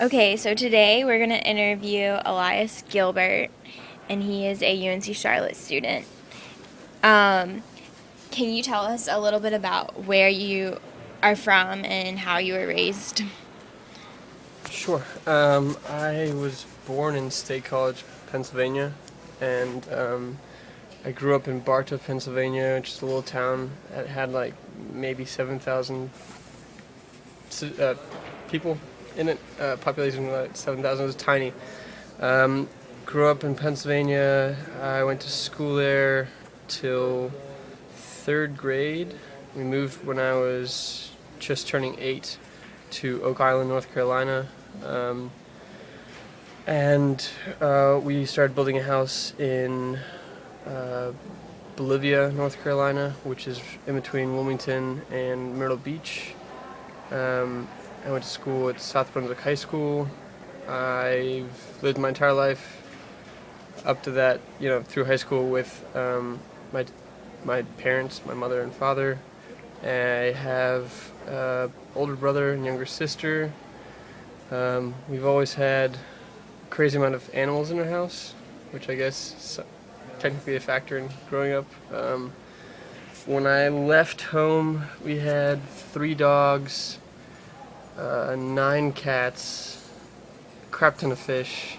Okay, so today we're going to interview Elias Gilbert, and he is a UNC Charlotte student. Um, can you tell us a little bit about where you are from and how you were raised? Sure. I was born in State College, Pennsylvania, and I grew up in Bartow, Pennsylvania, which is a little town that had like maybe 7,000 uh, people in it. Population of like 7,000. It was tiny. Um, Grew up in Pennsylvania. I went to school there till third grade. We moved when I was just turning 8 to Oak Island, North Carolina. Um, and we started building a house in uh, Bolivia, North Carolina, which is in between Wilmington and Myrtle Beach. I went to school at South Brunswick High School. I've lived my entire life up to that, through high school with my my parents, my mother and father. I have older brother and younger sister. We've always had crazy amount of animals in our house, which I guess is technically a factor in growing up. When I left home, we had 3 dogs, 9 cats, a crap ton of fish,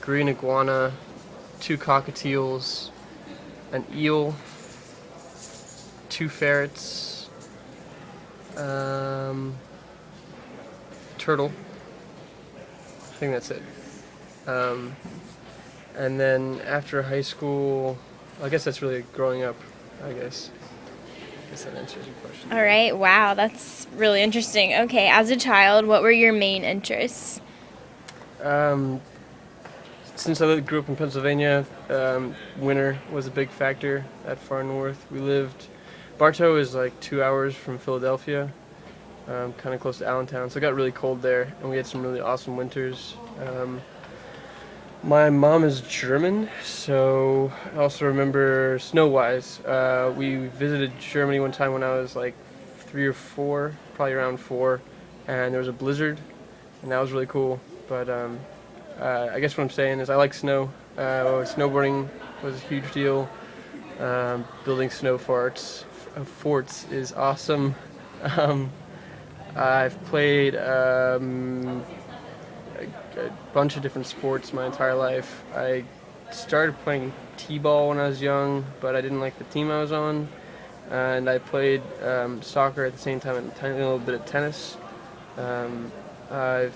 green iguana, 2 cockatiels, an eel, 2 ferrets, um, turtle. I think that's it. Um, and then after high school, I guess that's really growing up. I guess that answers your question. All right, wow, that's really interesting. Okay, as a child, what were your main interests? Um, since grew up in Pennsylvania, winter was a big factor that far north. Bartow is like 2 hours from Philadelphia, kind of close to Allentown, so it got really cold there, and we had some really awesome winters. My mom is German, so I also remember snow-wise. We visited Germany one time when I was like 3 or 4, probably around 4, and there was a blizzard, and that was really cool. But I guess what I'm saying is I like snow. Snowboarding was a huge deal. Building forts is awesome. Um, I've played a bunch of different sports my entire life. I started playing t-ball when I was young, but I didn't like the team I was on. And I played soccer at the same time and a tiny little bit of tennis. I've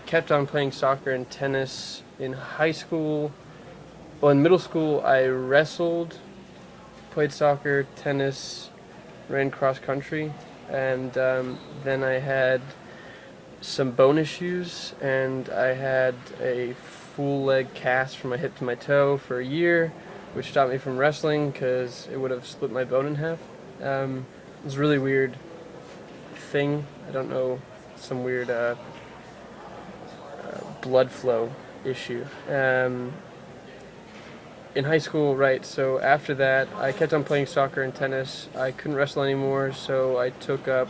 kept on playing soccer and tennis in high school. Well, in middle school, I wrestled, played soccer, tennis, ran cross country, and then I had some bone issues, and I had a full leg cast from my hip to my toe for a year, which stopped me from wrestling because it would have split my bone in half. It was a really weird thing. I don't know, some weird blood flow issue. In high school, right, so after that, I kept on playing soccer and tennis. I couldn't wrestle anymore, so I took up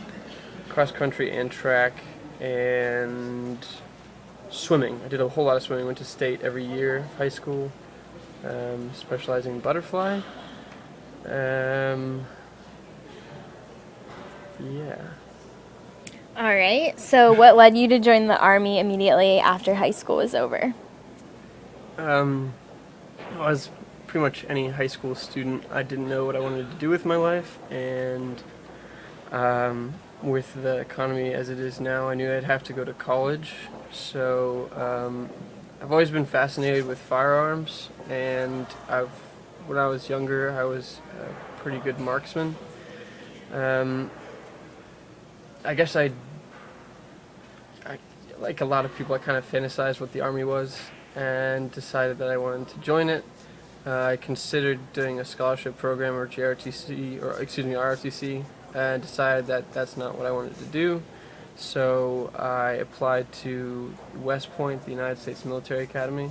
cross country and track and swimming. I did a whole lot of swimming. Went to state every year, high school, specializing in butterfly. Um, yeah. All right, so what led you to join the Army immediately after high school was over? Um, I was pretty much any high school student. I didn't know what I wanted to do with my life, and with the economy as it is now, I knew I'd have to go to college. So I've always been fascinated with firearms, and when I was younger, I was a pretty good marksman. Um, I guess I, like a lot of people, I kind of fantasized what the army was, and decided that I wanted to join it. I considered doing a scholarship program or GRTC, or excuse me, ROTC, and decided that that's not what I wanted to do. So I applied to West Point, the United States Military Academy,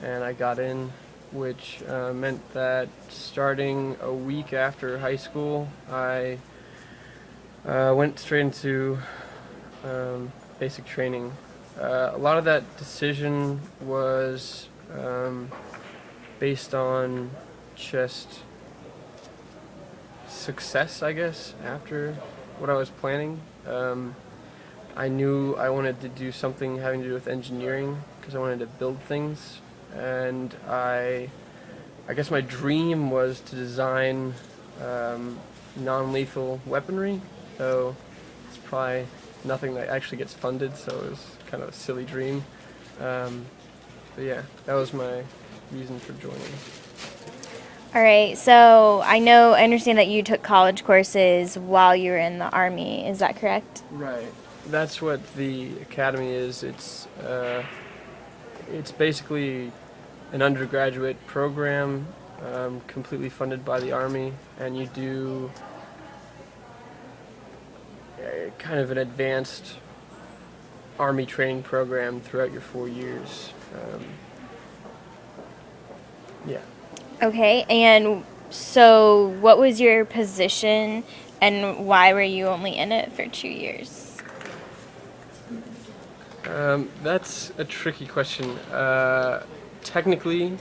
and I got in, which meant that starting a week after high school, I went straight into basic training A lot of that decision was based on just success, I guess, after what I was planning. I knew I wanted to do something having to do with engineering because I wanted to build things, and I guess my dream was to design non-lethal weaponry. So it's probably nothing that actually gets funded, so it was kind of a silly dream. Um, but yeah, that was my reason for joining. All right, so I understand that you took college courses while you were in the Army. Is that correct? Right. That's what the academy is. It's basically an undergraduate program, completely funded by the Army, and you do kind of an advanced Army training program throughout your 4 years. Yeah. Okay, and so what was your position and why were you only in it for 2 years? That's a tricky question. Technically,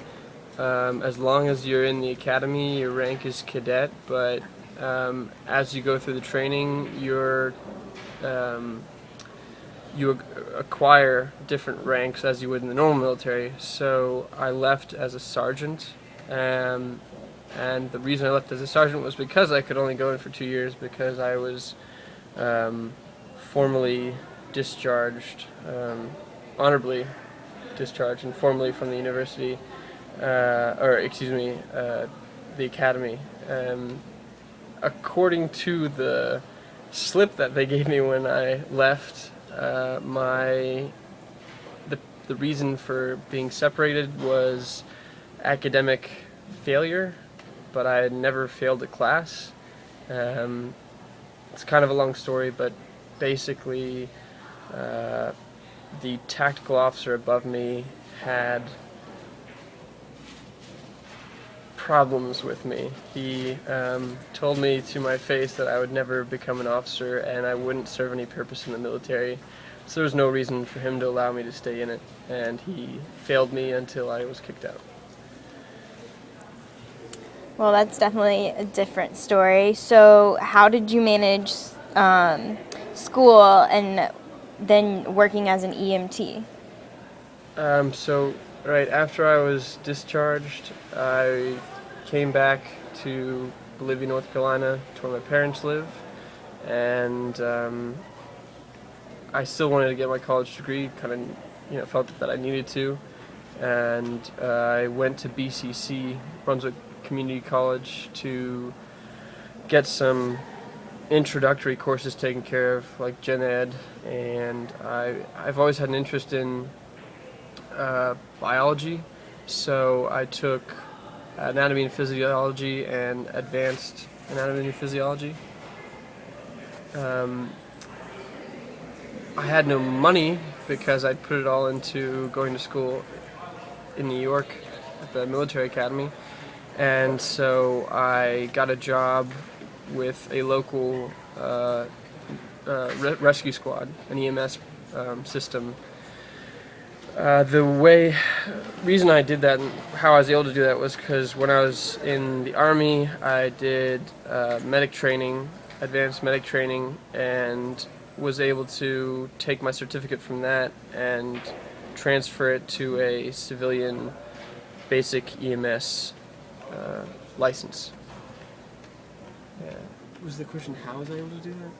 as long as you're in the academy, your rank is cadet, but as you go through the training, um, you acquire different ranks as you would in the normal military. So I left as a sergeant, um, and the reason I left as a sergeant was because I could only go in for 2 years because I was um, formally discharged, honorably discharged, and formally from the university, or excuse me, the academy. According to the slip that they gave me when I left, the reason for being separated was academic failure, but I had never failed a class. Um, it's kind of a long story, but basically, uh, the tactical officer above me had problems with me. He told me to my face that I would never become an officer and I wouldn't serve any purpose in the military. So there was no reason for him to allow me to stay in it, and he failed me until I was kicked out. Well, that's definitely a different story. So, how did you manage school and then working as an EMT? So right after I was discharged, I came back to Bolivia, North Carolina, to where my parents live, and I still wanted to get my college degree. Kind of, felt that I needed to, and I went to BCC, Brunswick Community College, to get some introductory courses taken care of, like gen ed, and I've always had an interest in biology, so I took anatomy and physiology and advanced anatomy and physiology. Um, I had no money because I'd put it all into going to school in New York at the military academy, and so I got a job with a local rescue squad, an EMS system. The reason I did that and how I was able to do that was because when I was in the Army, I did medic training, advanced medic training, and was able to take my certificate from that and transfer it to a civilian basic EMS license. Yeah. Was the question, how was I able to do that?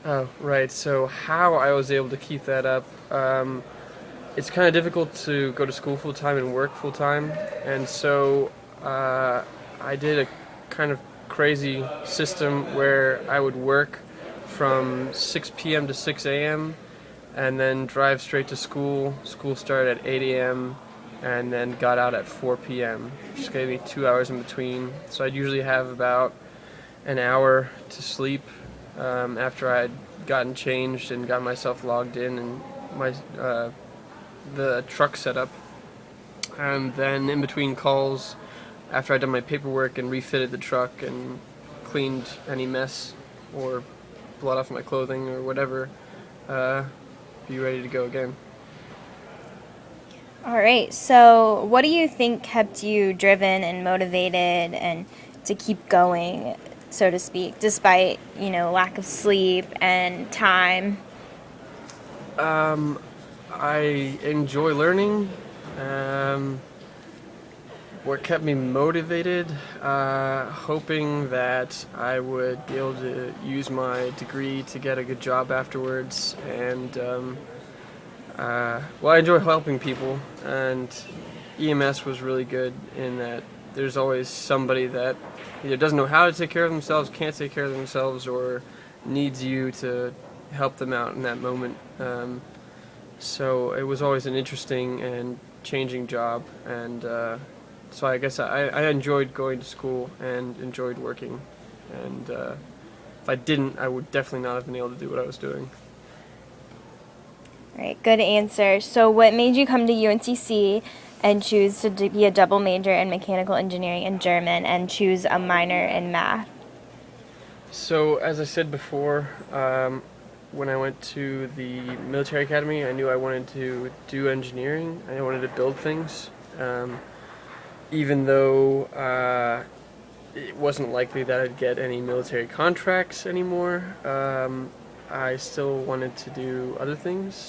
Oh, right. So how I was able to keep that up, it's kind of difficult to go to school full time and work full time, and so I did a kind of crazy system where I would work from 6 p.m. to 6 a.m. and then drive straight to school. School started at 8 a.m. and then got out at 4 p.m. Just gave me 2 hours in between. So I'd usually have about an hour to sleep after I'd gotten changed and got myself logged in and the truck set up. And then in between calls, after I'd done my paperwork and refitted the truck and cleaned any mess or blood off my clothing or whatever, be ready to go again. All right. So, what do you think kept you driven and motivated and to keep going, so to speak, despite, lack of sleep and time? I enjoy learning. Um, what kept me motivated? Hoping that I would be able to use my degree to get a good job afterwards. And, I enjoy helping people. And EMS was really good in that there's always somebody that either doesn't know how to take care of themselves, can't take care of themselves, or needs you to help them out in that moment. So it was always an interesting and changing job, and so I guess I enjoyed going to school and enjoyed working, and if I didn't, I would definitely not have been able to do what I was doing. All right, good answer. So, what made you come to UNCC and choose to be a double major in mechanical engineering and German and choose a minor in math? So as I said before, when I went to the military academy, I knew I wanted to do engineering. I wanted to build things, even though it wasn't likely that I'd get any military contracts anymore. I still wanted to do other things,